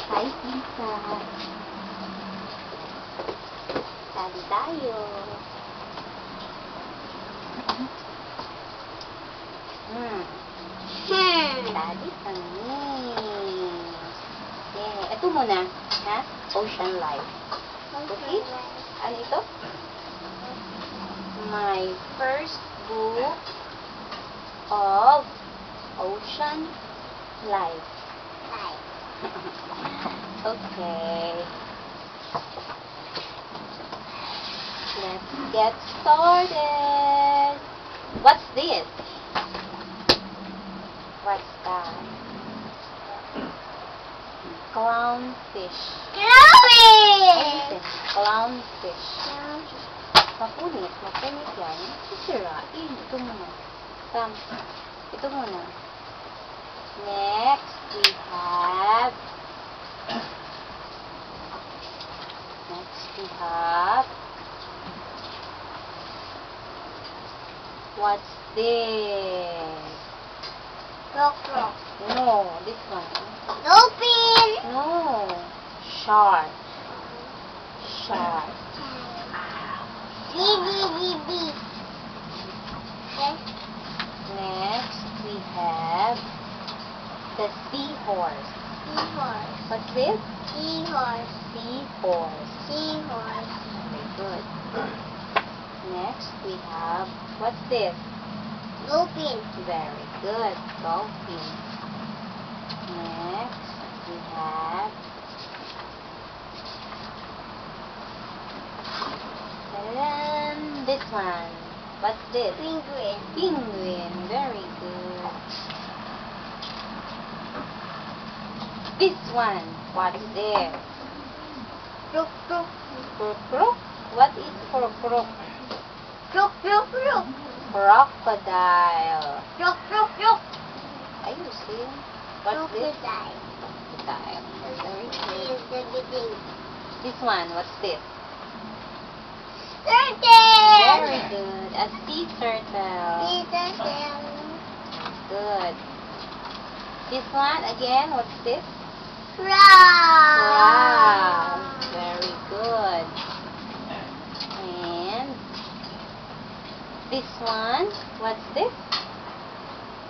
Hi, Tita. Tadi tayo. Tadi kami. Yeah. Ito muna. Ha? Ocean Life. Okay? Ano ito? My first book of Ocean Life. Okay. Let's get started. What's this? What's that? Clownfish. Clownfish. Mapunit yan. Sisirain. Ito muna. Ito muna. Next, we have what's this? Rock. No, this one. Dolphin. No. Shark. D. Next, we have the seahorse. What's this? Seahorse. Very good. Next, we have, what's this? Dolphin. Very good. Dolphin. Next, we have this one. What's this? Penguin. Very good. This one. What is this? Crook. Crook. What is crook? Crook. Crocodile. Crook. Are you seeing? What's this? Crocodile. Very good. This one. What's this? Turtle. Very good. A sea turtle. Good. This one again. What's this? Crab. Very good. And this one. What's this?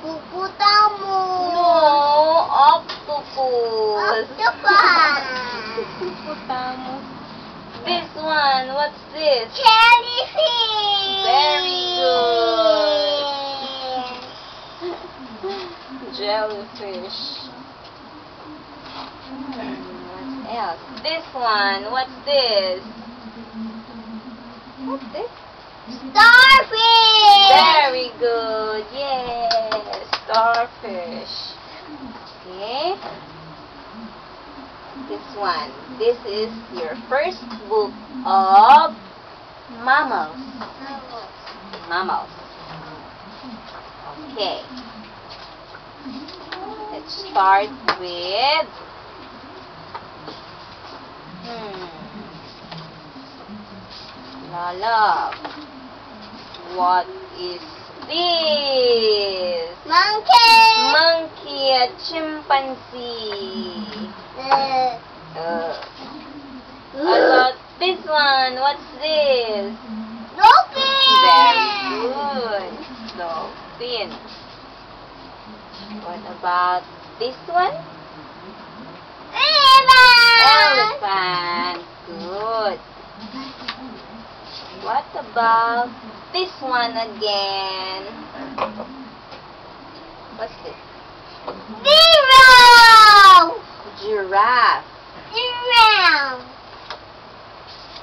Hippopotamus. No, octopus. Hippopotamus. This one. What's this? Jellyfish. Very good. Jellyfish. What else? This one. What's this? What's this? Starfish. Very good. Yes. Starfish. Okay. This one. This is your first book of mammals. Okay. Let's start with Lala. What is this? Monkey at chimpanzee. About this one, what's this? Dolphin. Very good. Dolphin. What about this one? Elephant. Good. What about this one again? What's this? Giraffe.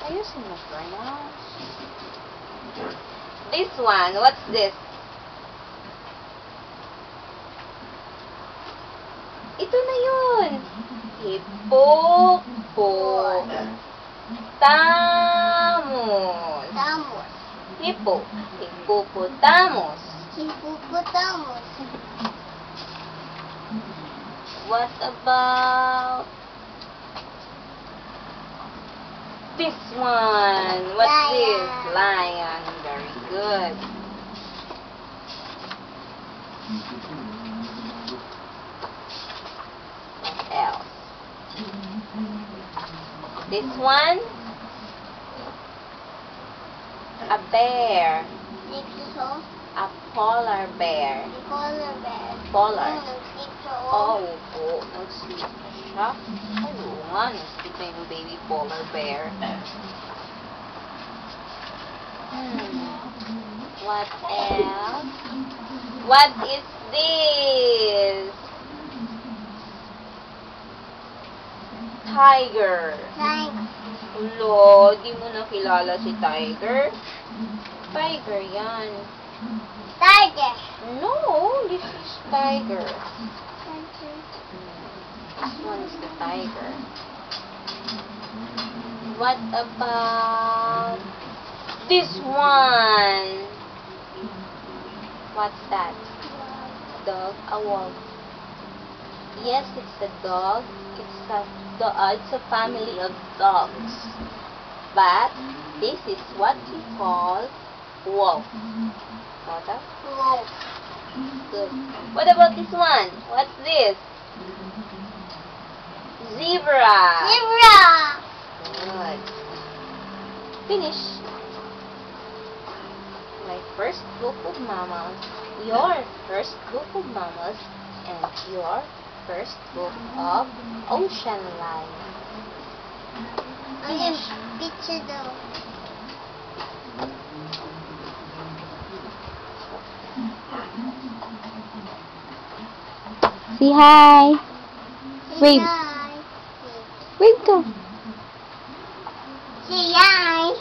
Are you seeing the pronouns? This one, what's this? Ito na yun. Hippopotamus. What about this one? What's this? Lion. Very good. What else? This one, a bear. Dito. A polar bear. Polar bear. Polar. Dito. Oh, opo. Nag-sleep na siya. Ano nga, nag-sleep na yung baby polar bear. What else? What is this? Tiger. Like. Ulo, di mo nakilala si Tiger? Tiger yan. Tiger. No, this is Tiger. This one is the tiger. What about this one? What's that? A dog? A wolf? Yes, it's a dog. It's a family of dogs. But this is what we call wolf. Got that? Wolf. Good. What about this one? What's this? Zebra. Zebra. Good. Finish. My first book of mammals, your first book of mammals, and your first book of ocean life. Finish. Picture daw. Say hi. Wave. Hi. Wave ka. Say hi.